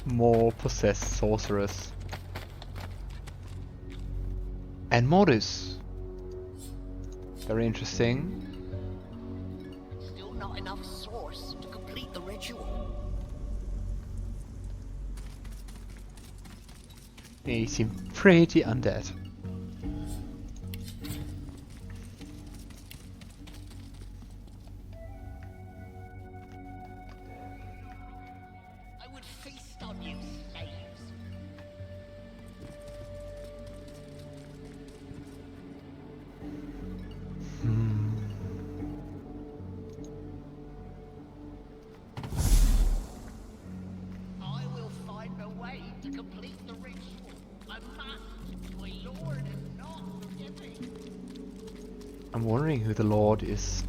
More possessed sorcerers. And Mordus. Very interesting. Still not enough source to complete the ritual. They seem pretty undead. I would feast on you, slaves. I will find a way to complete the ritual. I must. My lord is not forgiving. I'm wondering who the Lord is.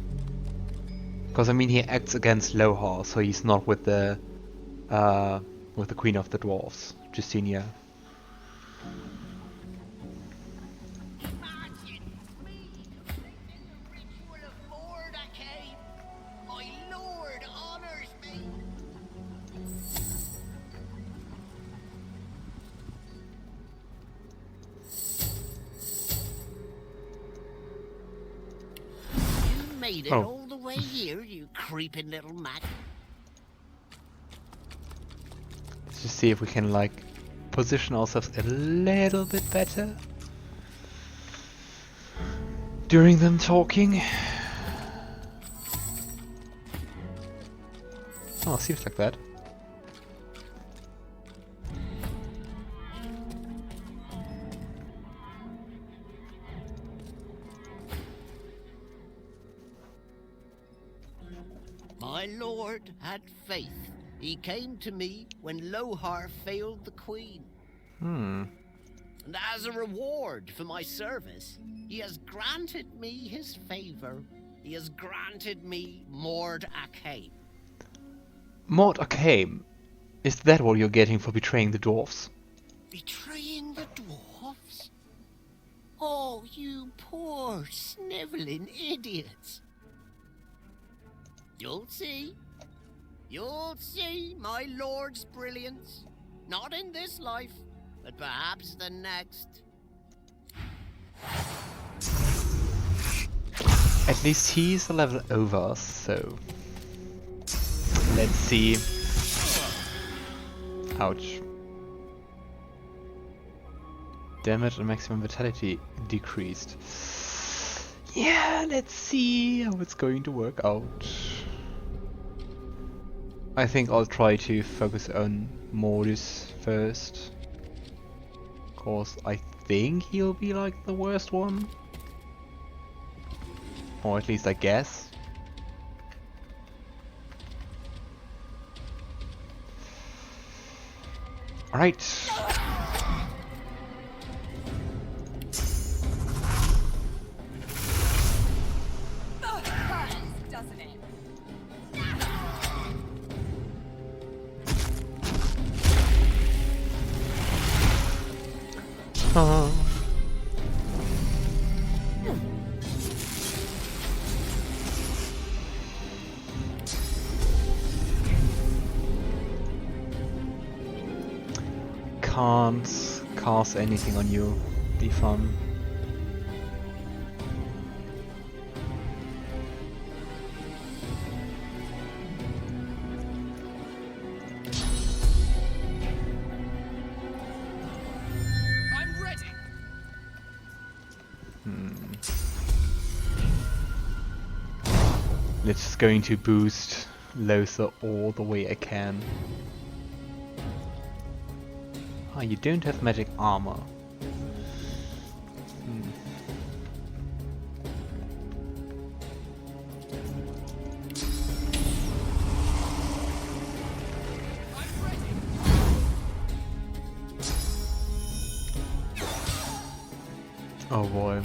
Because I mean he acts against Lohse, so he's not with the Queen of the Dwarfs, Justinia. Imagine me completing the ritual of Mordecai. My lord honors me. You made it Oh. all the way here, you creeping little mag. Let's just see if we can like position ourselves a little bit better during them talking. Oh, seems like that. My lord had faith. He came to me when Lohse failed the queen. Hmm. And as a reward for my service, he has granted me his favor. He has granted me Mord Akame. Mord Akame. Is that what you're getting for betraying the dwarfs? Betraying the dwarfs? Oh, you poor, sniveling idiots. You'll see. You'll see my lord's brilliance. Not in this life, but perhaps the next. At least he's a level over us, so let's see. Ouch. Damage and maximum vitality decreased. Yeah, let's see how it's going to work out. I think I'll try to focus on Mordus first. Cause I think he'll be like the worst one. Or at least I guess. Alright. Doesn't it? Can't cast anything on you, Ifan. I'm ready. It's just going to boost Lohse all the way I can. Ah, you don't have magic armor. I'm ready. Oh boy.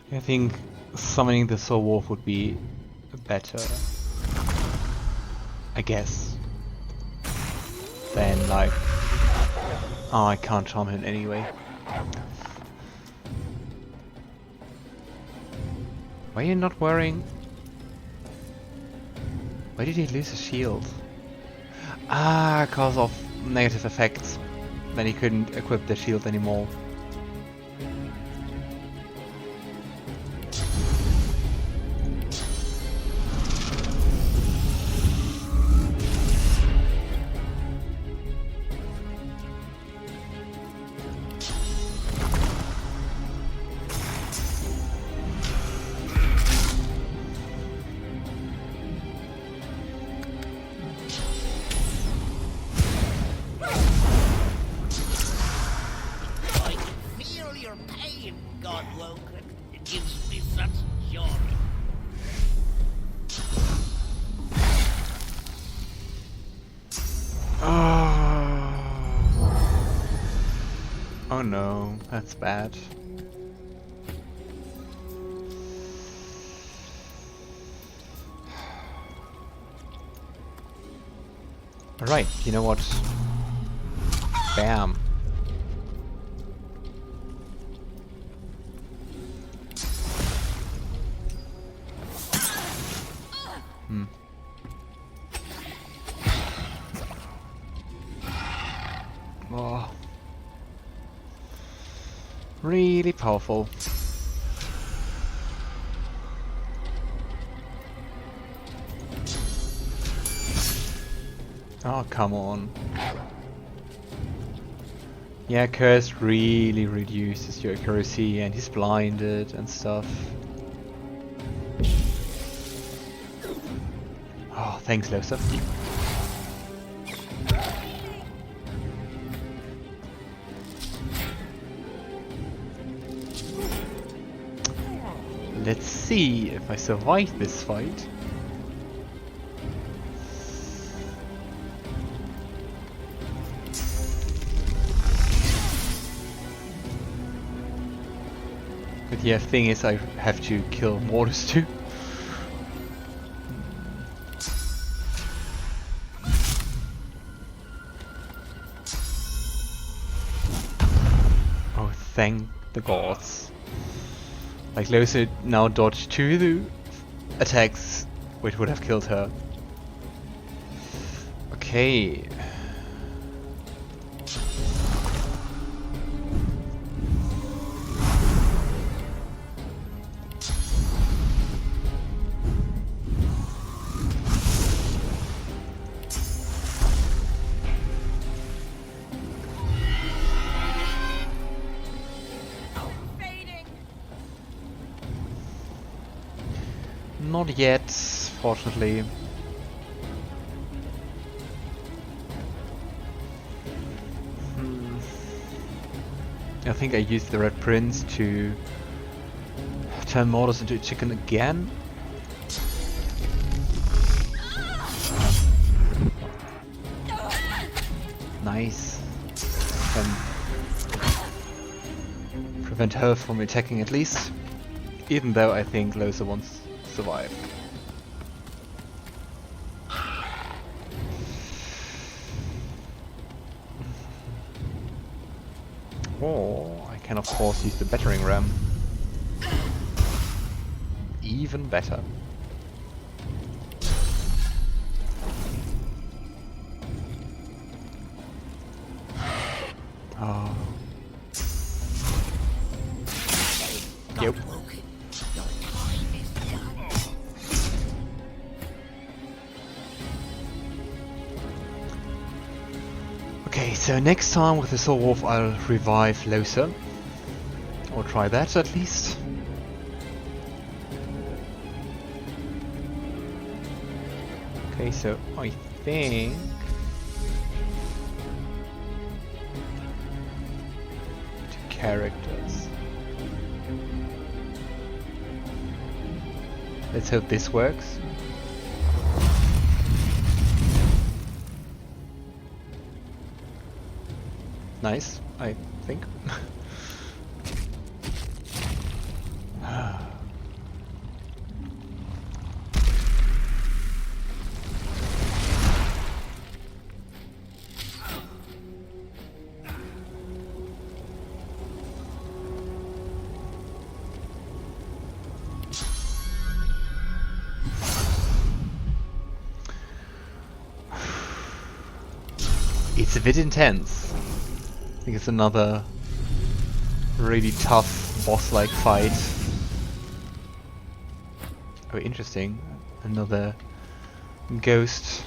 I think summoning the Soul Wolf would be better, I guess, than like... Oh, I can't charm him anyway. Why are you not wearing... Why did he lose his shield? Ah, because of negative effects. Then he couldn't equip the shield anymore. Godwoken. It gives me such joy. Oh no, that's bad. Alright, you know what? Bam. Oh. Really powerful. Oh, come on. Yeah, Curse really reduces your accuracy and he's blinded and stuff. Oh, thanks, Lohse. Let's see if I survive this fight. But yeah, thing is I have to kill Mordus too. Oh, thank the gods. Like Lohse now dodged 2 attacks, which would have killed her. Okay. Not yet, fortunately. I think I used the Red Prince to turn Mordus into a chicken again. Nice. Can prevent her from attacking at least. Even though I think Lohse wants survive. Or I can of course use the battering ram. Even better. Oh. Yep. Okay, so next time with the Soul Wolf I'll revive Lohse. Or try that at least. Okay, so I think... two characters. Let's hope this works. Nice, I think. a bit intense. I think it's another really tough boss-like fight. Oh, interesting. Another ghost.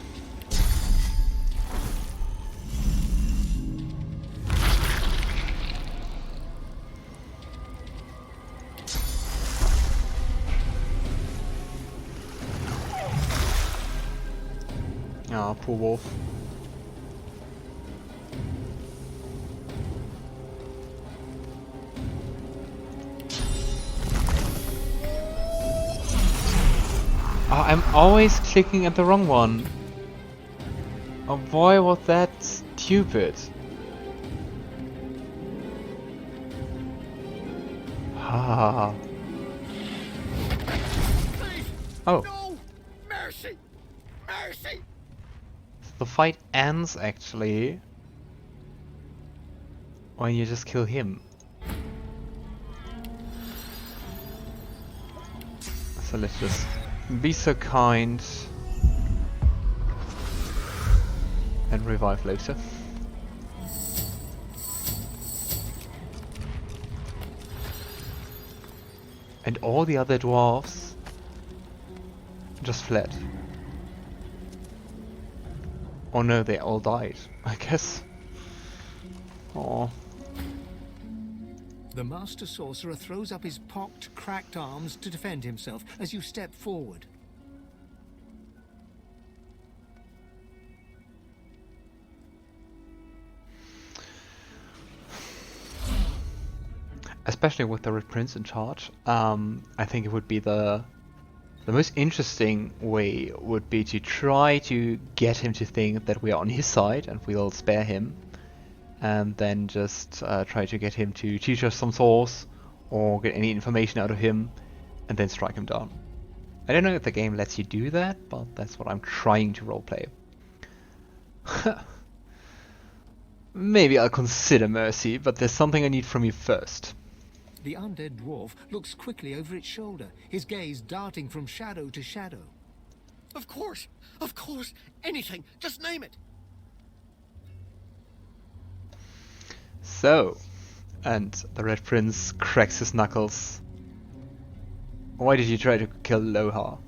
Ah, poor wolf. Oh, I'm always clicking at the wrong one. Oh boy, was that stupid. Ah. Please! Oh, No! Mercy! Mercy! the fight ends actually when you just kill him. So let's just be so kind and revive Lohse. And all the other dwarves just fled. Oh no, they all died, I guess. Oh. The Master Sorcerer throws up his pocked, cracked arms to defend himself as you step forward. Especially with the Red Prince in charge, I think it would be the most interesting way would be to try to get him to think that we are on his side and we'll spare him, and then just try to get him to teach us some source or get any information out of him and then strike him down. I don't know if the game lets you do that, but that's what I'm trying to roleplay. Maybe I'll consider mercy, but there's something I need from you first. The undead dwarf looks quickly over its shoulder, his gaze darting from shadow to shadow. Of course! Of course! Anything! Just name it! So, and the Red Prince cracks his knuckles. Why did you try to kill Lohse?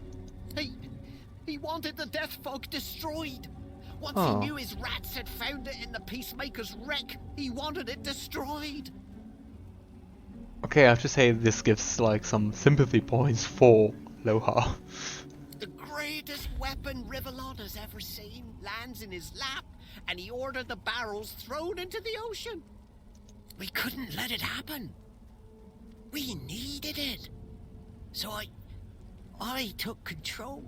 He wanted the death fog destroyed! Once Oh. he knew his rats had found it in the Peacemaker's wreck, he wanted it destroyed! Okay, I have to say this gives like some sympathy points for Lohse. The greatest weapon Rivellon has ever seen lands in his lap, and he ordered the barrels thrown into the ocean. We couldn't let it happen. We needed it. So I took control.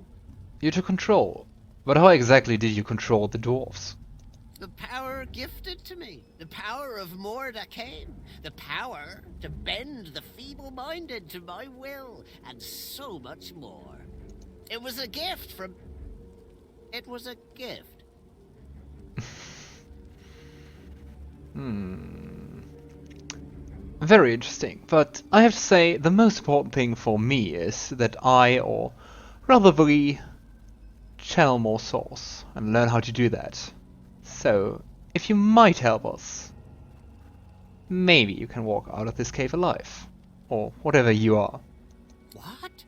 You took control. But how exactly did you control the dwarves? The power gifted to me. The power of Mordus. The power to bend the feeble-minded to my will, and so much more. It was a gift from... It was a gift. Very interesting, but I have to say the most important thing for me is that I, or rather we, channel more source and learn how to do that. So, if you might help us, maybe you can walk out of this cave alive. Or whatever you are. What?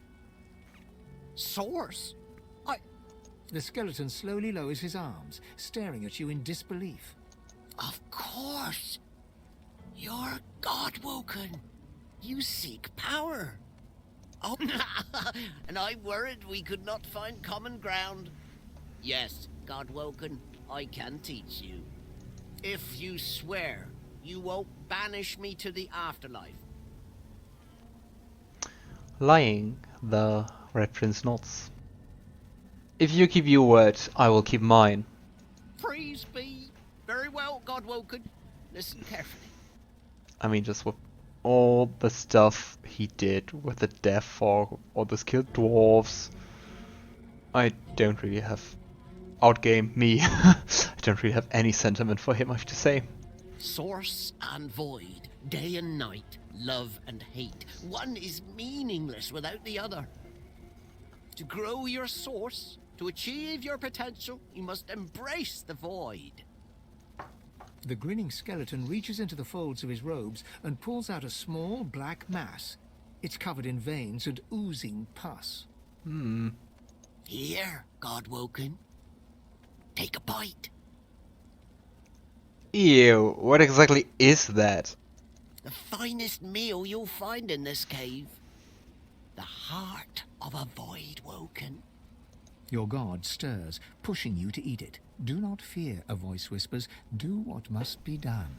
Source? The skeleton slowly lowers his arms, staring at you in disbelief. Of course. You're Godwoken. You seek power. Oh, and I worried we could not find common ground. Yes, Godwoken, I can teach you. If you swear you won't banish me to the afterlife. Lying, the Red Prince nods. If you keep your word, I will keep mine. Praise be. Very well, Godwoken. Listen carefully. I mean, just with all the stuff he did with the death fog, all the skilled dwarves, I don't really have... Outgame me. I don't really have any sentiment for him, I have to say. Source and void, day and night, love and hate. One is meaningless without the other. To grow your source, to achieve your potential, you must embrace the void. The grinning skeleton reaches into the folds of his robes and pulls out a small black mass. It's covered in veins and oozing pus. Here, Godwoken. Take a bite. Ew, what exactly is that? The finest meal you'll find in this cave. The heart of a Voidwoken. Your god stirs, pushing you to eat it. Do not fear, a voice whispers. Do what must be done.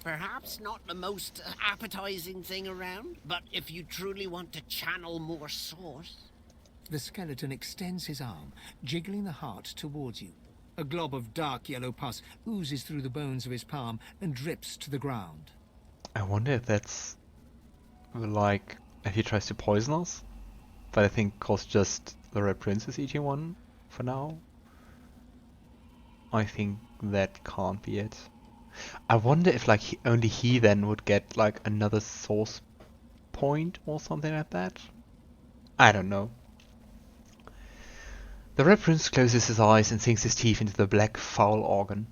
Perhaps not the most appetizing thing around, but if you truly want to channel more source... The skeleton extends his arm, jiggling the heart towards you. A glob of dark yellow pus oozes through the bones of his palm and drips to the ground. I wonder if that's like if he tries to poison us, but I think cause just the Red Prince is eating one for now. I think that can't be it. I wonder if like only he then would get like another source point or something like that. I don't know. The Red Prince closes his eyes and sinks his teeth into the black foul organ.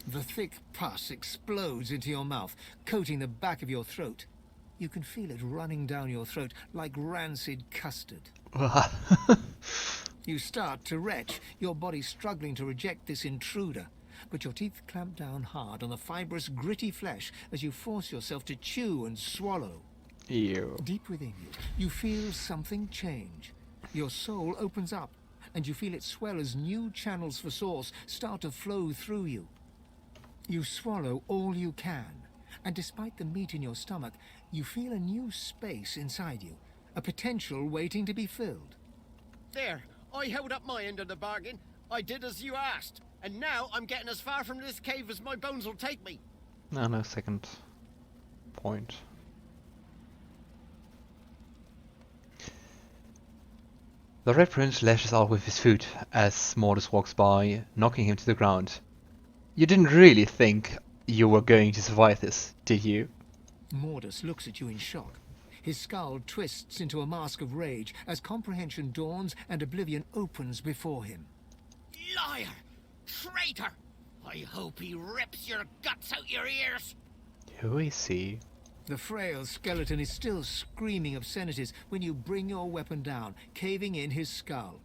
The thick pus explodes into your mouth, coating the back of your throat. You can feel it running down your throat like rancid custard. You start to retch, your body struggling to reject this intruder. But your teeth clamp down hard on the fibrous, gritty flesh as you force yourself to chew and swallow. Ew. Deep within you, you feel something change. Your soul opens up, and you feel it swell as new channels for source start to flow through you. You swallow all you can, and despite the meat in your stomach, you feel a new space inside you, a potential waiting to be filled. There, I held up my end of the bargain. I did as you asked, and now I'm getting as far from this cave as my bones will take me. No, second point. The Red Prince lashes out with his foot as Mordus walks by, knocking him to the ground. You didn't really think you were going to survive this, did you? Mordus looks at you in shock. His skull twists into a mask of rage as comprehension dawns and oblivion opens before him. Liar! Traitor! I hope he rips your guts out your ears! Who is he? The frail skeleton is still screaming obscenities when you bring your weapon down, caving in his skull.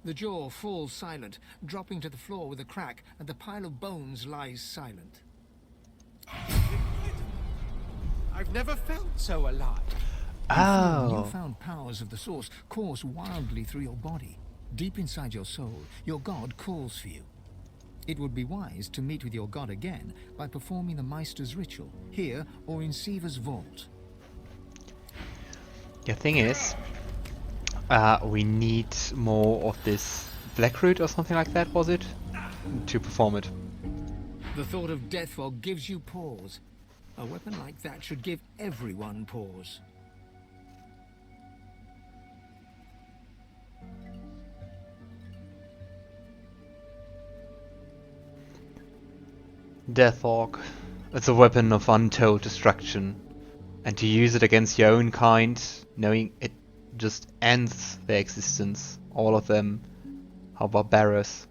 The jaw falls silent, dropping to the floor with a crack, and the pile of bones lies silent. I've never felt so alive. Oh. Newfound powers of the source course wildly through your body. Deep inside your soul, your god calls for you. It would be wise to meet with your god again by performing the Meister's ritual, here or in Siva's vault. The thing is, we need more of this Blackroot or something like that, was it? To perform it. The thought of Deathfog gives you pause. A weapon like that should give everyone pause. Deathhawk. It's a weapon of untold destruction. And to use it against your own kind, knowing it just ends their existence, all of them, how barbarous.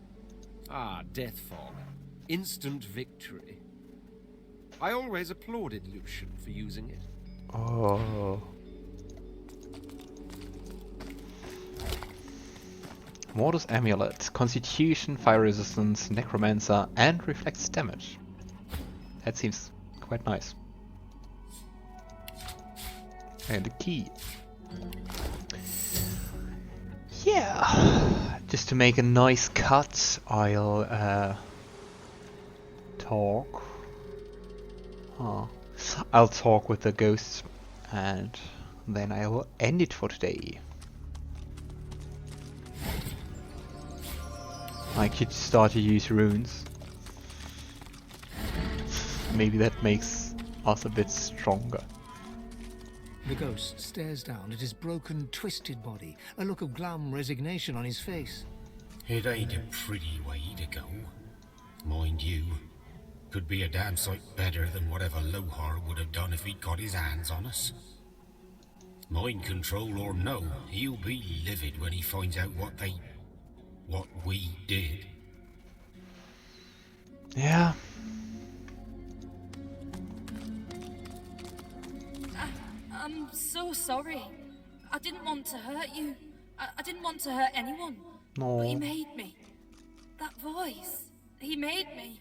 Ah, Deathfog. Instant victory. I always applauded Lucian for using it. Oh. Mordus Amulet, Constitution, Fire Resistance, Necromancer, and reflects damage. That seems quite nice. And a key. Yeah. Just to make a nice cut, I'll talk. I'll talk with the ghosts, and then I will end it for today. I could start to use runes. Maybe that makes us a bit stronger. The ghost stares down at his broken, twisted body, a look of glum resignation on his face. It ain't a pretty way to go. Mind you, could be a damn sight better than whatever Lohse would have done if he'd got his hands on us. Mind control or no, he'll be livid when he finds out what we did. Yeah. I'm so sorry. I didn't want to hurt you. I didn't want to hurt anyone. But he No. made me. That voice. He made me.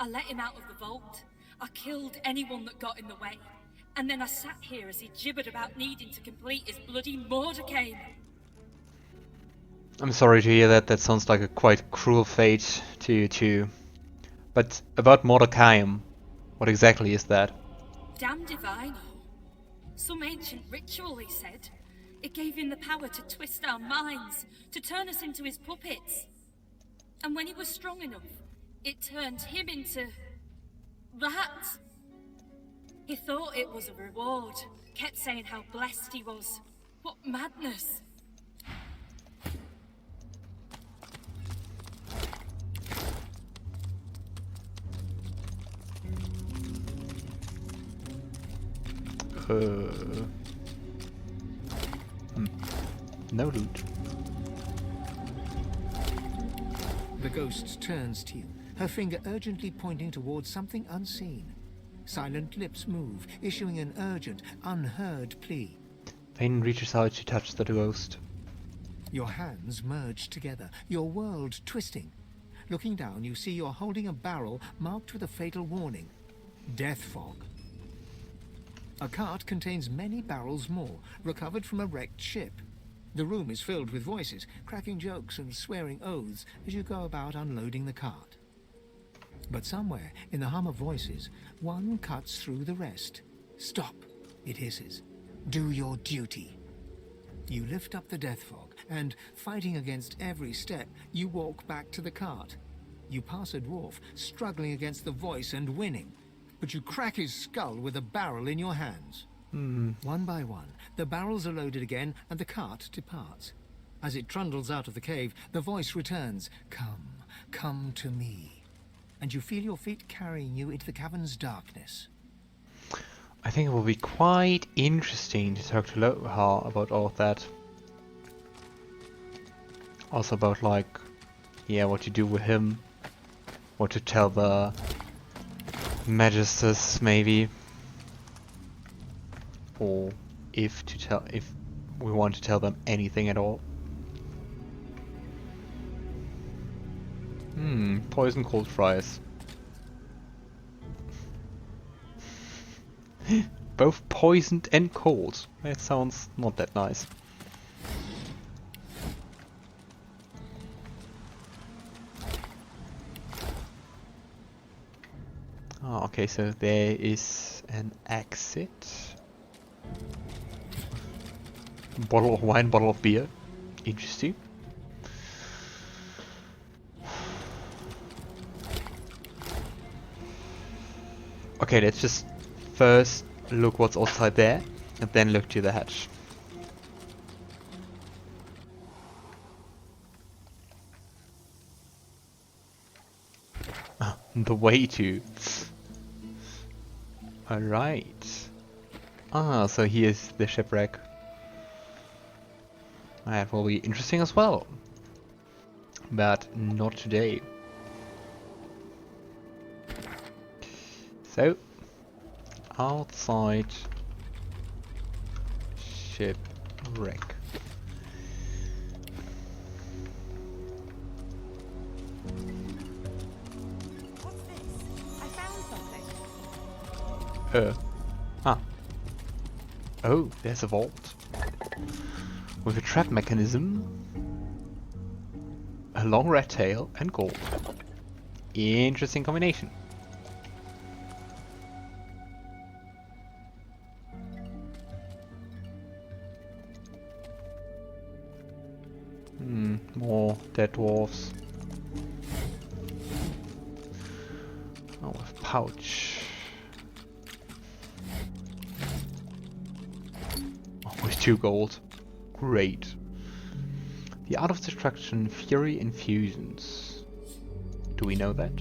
I let him out of the vault. I killed anyone that got in the way. And then I sat here as he gibbered about needing to complete his bloody Mordecai. I'm sorry to hear that. That sounds like a quite cruel fate to you too. But about Mordecai, what exactly is that? Damn divine. Some ancient ritual, he said. It gave him the power to twist our minds, to turn us into his puppets. And when he was strong enough, it turned him into... that. He thought it was a reward, kept saying how blessed he was. What madness. No loot. The ghost turns to you, her finger urgently pointing towards something unseen. Silent lips move, issuing an urgent, unheard plea. Fane reaches out to touch the ghost. Your hands merge together, your world twisting. Looking down, you see you're holding a barrel marked with a fatal warning. Death fog. A cart contains many barrels more, recovered from a wrecked ship. The room is filled with voices, cracking jokes and swearing oaths as you go about unloading the cart. But somewhere, in the hum of voices, one cuts through the rest. Stop, it hisses. Do your duty. You lift up the death fog, and, fighting against every step, you walk back to the cart. You pass a dwarf, struggling against the voice and winning, but you crack his skull with a barrel in your hands. One by one, the barrels are loaded again, and the cart departs. As it trundles out of the cave, the voice returns, "Come, come to me." And you feel your feet carrying you into the cavern's darkness. I think it will be quite interesting to talk to Lohse about all of that. Also about, like, yeah, what you do with him. What to tell the Magisters, maybe. Or if we want to tell them anything at all. Poison cold fries. Both poisoned and cold. That sounds not that nice. Oh, okay, so there is an exit. Bottle of wine, bottle of beer. Interesting. Okay, let's just first look what's outside there, and then look to the hatch. The way to. Alright. Ah, so here's the shipwreck. That will be interesting as well. But not today. So, outside shipwreck. What's this? I found something. Oh, there's a vault. With a trap mechanism, a long red tail, and gold. Interesting combination. More dead dwarfs. Oh, a pouch. Oh, with 2 gold. Great. The Art of Destruction Fury Infusions. Do we know that?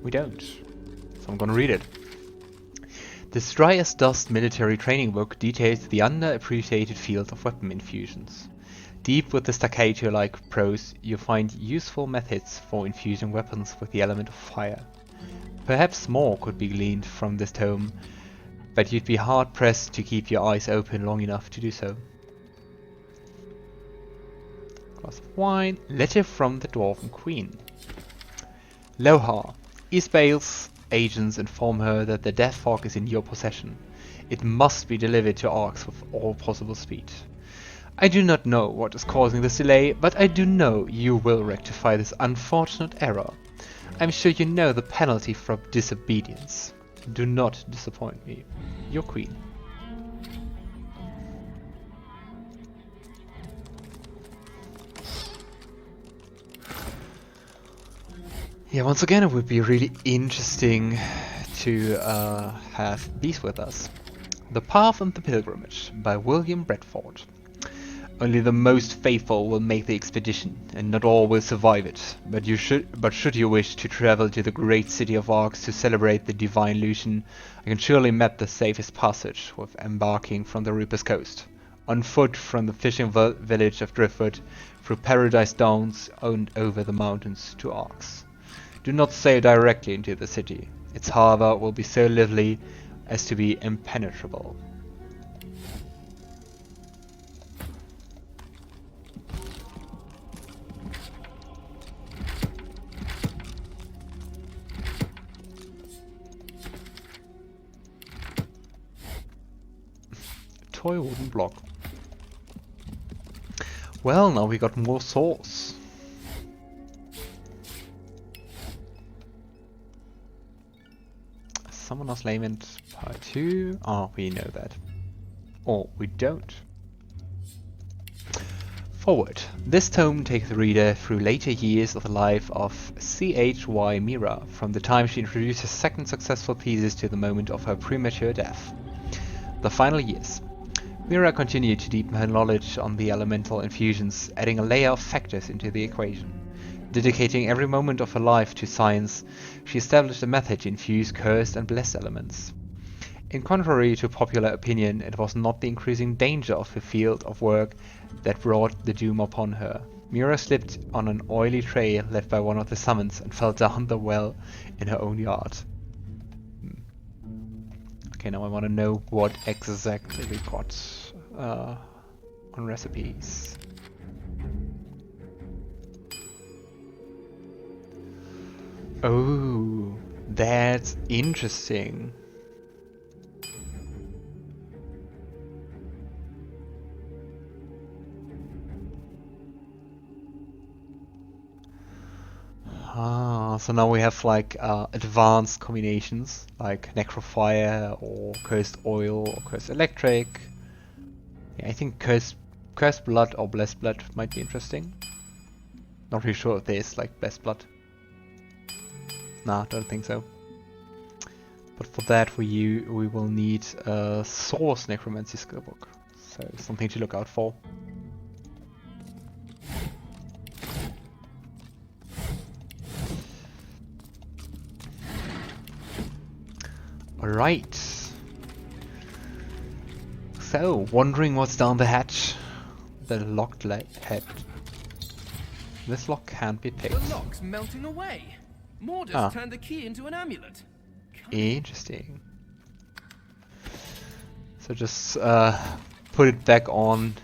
We don't. So I'm gonna read it. This dry as dust military training book details the underappreciated field of weapon infusions. Deep with the staccato-like prose, you find useful methods for infusing weapons with the element of fire. Perhaps more could be gleaned from this tome, but you'd be hard-pressed to keep your eyes open long enough to do so. Glass of wine. Letter from the Dwarven Queen. Lohse, Sebille's agents inform her that the Death Fog is in your possession. It must be delivered to Arx with all possible speed. I do not know what is causing this delay, but I do know you will rectify this unfortunate error. I'm sure you know the penalty for disobedience. Do not disappoint me. Your Queen. Yeah, once again it would be really interesting to have these with us. The Path and the Pilgrimage by William Bradford. Only the most faithful will make the expedition, and not all will survive it. But should you wish to travel to the great city of Arx to celebrate the divine illusion, I can surely map the safest passage with embarking from the Reaper's Coast, on foot from the fishing village of Driftwood, through Paradise Downs and over the mountains to Arx. Do not sail directly into the city. Its harbour will be so lively as to be impenetrable. Toy wooden block. Well, now we got more sauce. Summoner's Lament Part 2. Oh, we know that. Or we don't. Forward. This tome takes the reader through later years of the life of C.H.Y. Mira, from the time she introduced her second successful pieces to the moment of her premature death. The final years. Mira continued to deepen her knowledge on the elemental infusions, adding a layer of factors into the equation. Dedicating every moment of her life to science, she established a method to infuse cursed and blessed elements. In contrary to popular opinion, it was not the increasing danger of her field of work that brought the doom upon her. Mira slipped on an oily trail left by one of the summons and fell down the well in her own yard. Okay, now I want to know what exactly we got on recipes. Oh, that's interesting. Ah, so now we have like advanced combinations like Necrofire or Cursed Oil or Cursed Electric. Yeah, I think Cursed Blood or Blessed Blood might be interesting. Not really sure if there's like Blessed Blood. Nah, don't think so. But for that we will need a Source Necromancy skillbook. So something to look out for. Alright. So, wondering what's down the hatch. The locked head. This lock can't be picked. The lock's melting away. Mordus turned the key into an amulet. Interesting. So just put it back on